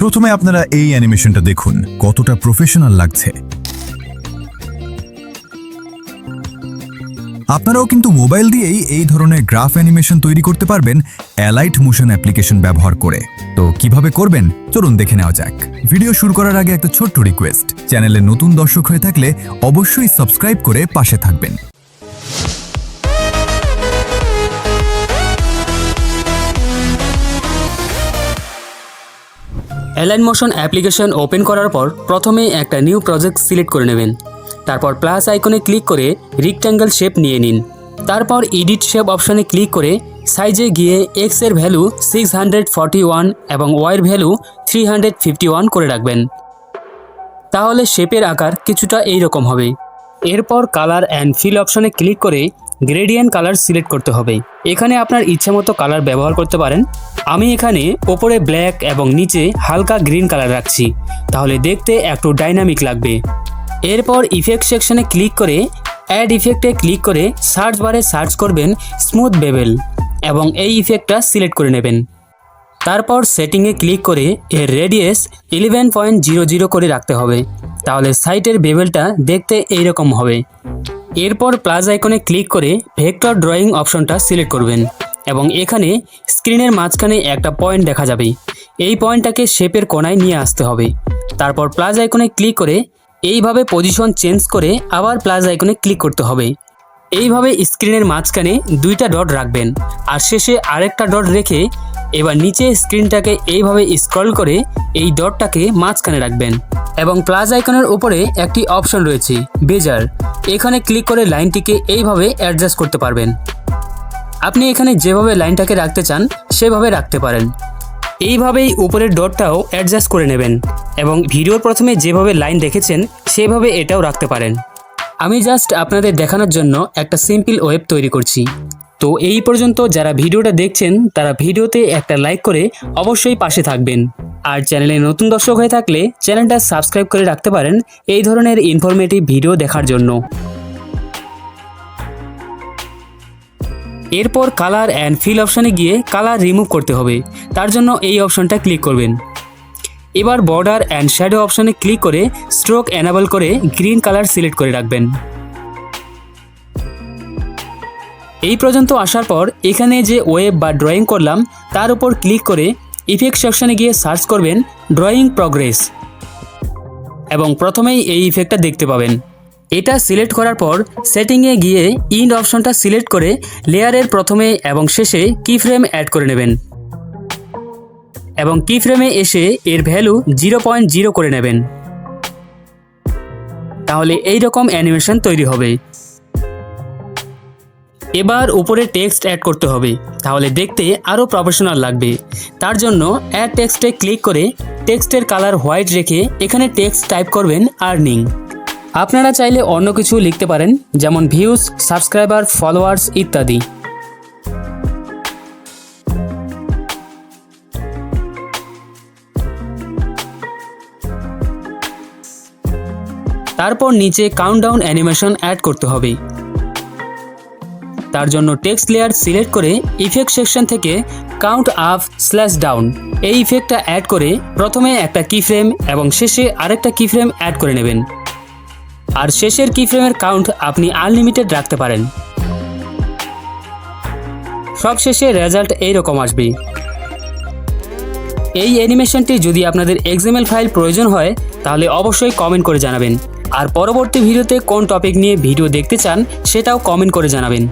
প্রথমে আপনারা এই অ্যানিমেশনটা দেখুন কতটা প্রফেশনাল লাগছে। আপনারাও কিন্তু মোবাইল দিয়েই এই ধরনের গ্রাফ অ্যানিমেশন তৈরি করতে পারবেন অ্যালাইট মোশন অ্যাপ্লিকেশন ব্যবহার করে। তো কিভাবে করবেন চলুন দেখে নেওয়া যাক। ভিডিও শুরু করার আগে একটা ছোট্ট রিকোয়েস্ট, চ্যানেলে নতুন দর্শক হয়ে থাকলে অবশ্যই সাবস্ক্রাইব করে পাশে থাকবেন। অ্যালাইন মোশন অ্যাপ্লিকেশন ওপেন করার পর প্রথমে একটা নিউ প্রজেক্ট সিলেক্ট করে নেবেন। তারপর প্লাস আইকনে ক্লিক করে রেক্ট্যাঙ্গেল শেপ নিয়ে নিন। তারপর এডিট শেপ অপশনে ক্লিক করে সাইজে গিয়ে এক্স এর ভ্যালু 641 এবং ওয়াই এর ভ্যালু 351 করে রাখবেন। তাহলে শেপের আকার কিছুটা এইরকম হবে। এরপর কালার অ্যান্ড ফিল অপশনে ক্লিক করে গ্রেডিয়েন্ট কালার সিলেক্ট করতে হবে। এখানে আপনার ইচ্ছামতো কালার ব্যবহার করতে পারেন। আমি এখানে ওপরে ব্ল্যাক এবং নিচে হালকা গ্রিন কালার রাখছি, তাহলে দেখতে একটু ডাইনামিক লাগবে। এরপর ইফেক্ট সেকশনে ক্লিক করে অ্যাড ইফেক্টে ক্লিক করে সার্চ বারে সার্চ করবেন স্মুথ বেভেল এবং এই ইফেক্টটা সিলেক্ট করে নেবেন। তারপর সেটিংয়ে ক্লিক করে এর রেডিয়াস 11.00 করে রাখতে হবে, তাহলে সাইটের বেভেলটা দেখতে এইরকম হবে। এরপর প্লাস আইকনে ক্লিক করে ভেক্টর ড্রয়িং অপশনটা সিলেক্ট করবেন এবং এখানে স্ক্রিনের মাঝখানে একটা পয়েন্ট দেখা যাবে। এই পয়েন্টটাকে শেপের কোণায় নিয়ে আসতে হবে। তারপর প্লাস আইকনে ক্লিক করে এইভাবে পজিশন চেঞ্জ করে আবার প্লাস আইকনে ক্লিক করতে হবে। এইভাবে স্ক্রিনের মাঝখানে দুইটা ডট রাখবেন আর শেষে আরেকটা ডট রেখে এবার নিচে স্ক্রিনটাকে এইভাবে স্ক্রল করে এই ডটটাকে মাঝখানে রাখবেন এবং প্লাস আইকনের উপরে একটি অপশন রয়েছে বেজার, এখানে ক্লিক করে লাইনটিকে এইভাবে অ্যাডজাস্ট করতে পারবেন। আপনি এখানে যেভাবে লাইনটাকে রাখতে চান সেভাবে রাখতে পারেন। এইভাবেই উপরের ডটটাও অ্যাডজাস্ট করে নেবেন এবং ভিডিওর প্রথমে যেভাবে লাইন দেখেছেন সেভাবে এটাও রাখতে পারেন। আমি জাস্ট আপনাদের দেখানোর জন্য একটা সিম্পল ওয়েব তৈরি করছি। তো এই পর্যন্ত যারা ভিডিওটা দেখছেন তারা ভিডিওতে একটা লাইক করে অবশ্যই পাশে থাকবেন। আর চ্যানেলে নতুন দর্শক হয়ে থাকলে চ্যানেলটা সাবস্ক্রাইব করে রাখতে পারেন এই ধরনের ইনফরমেটিভ ভিডিও দেখার জন্য। এরপর কালার অ্যান্ড ফিল অপশনে গিয়ে কালার রিমুভ করতে হবে, তার জন্য এই অপশনটা ক্লিক করবেন। এবার বর্ডার অ্যান্ড শ্যাডো অপশনে ক্লিক করে স্ট্রোক এনাবল করে গ্রিন কালার সিলেক্ট করে রাখবেন। এই পর্যন্ত আসার পর এখানে যে ওয়েব বা ড্রয়িং করলাম তার উপর ক্লিক করে ইফেক্ট সেকশনে গিয়ে সার্চ করবেন ড্রয়িং প্রগ্রেস এবং প্রথমেই এই ইফেক্টটা দেখতে পাবেন। এটা সিলেক্ট করার পর সেটিংয়ে গিয়ে ইন্ড অপশনটা সিলেক্ট করে লেয়ারের প্রথমে এবং শেষে কিফ্রেম অ্যাড করে নেবেন এবং কিফ্রেমে এসে এর ভ্যালু 0.0 করে নেবেন। তাহলে এই রকম অ্যানিমেশন তৈরি হবে। এবার উপরে টেক্সট অ্যাড করতে হবে, তাহলে দেখতে আরও প্রফেশনাল লাগবে। তার জন্য অ্যাড টেক্সটে ক্লিক করে টেক্সটের কালার হোয়াইট রেখে এখানে টেক্সট টাইপ করবেন আর্নিং। আপনারা চাইলে অন্য কিছু লিখতে পারেন, যেমন ভিউজ, সাবস্ক্রাইবার, ফলোয়ার্স ইত্যাদি। তারপর নিচে কাউন্টডাউন অ্যানিমেশন অ্যাড করতে হবে। তার জন্য টেক্সট লেয়ার সিলেক্ট করে ইফেক্ট সেকশন থেকে কাউন্ট আপ স্ল্যাশ ডাউন এই ইফেক্টটা অ্যাড করে প্রথমে একটা কিফ্রেম এবং শেষে আরেকটা কিফ্রেম অ্যাড করে নেবেন। আর শেষের কিফ্রেমের কাউন্ট আপনি আনলিমিটেড রাখতে পারেন। সব শেষে রেজাল্ট এইরকম আসবে। এই অ্যানিমেশনটি যদি আপনাদের এক্সএমএল ফাইল প্রয়োজন হয় তাহলে অবশ্যই কমেন্ট করে জানাবেন। আর পরবর্তী ভিডিওতে কোন টপিক নিয়ে ভিডিও দেখতে চান সেটাও কমেন্ট করে জানাবেন।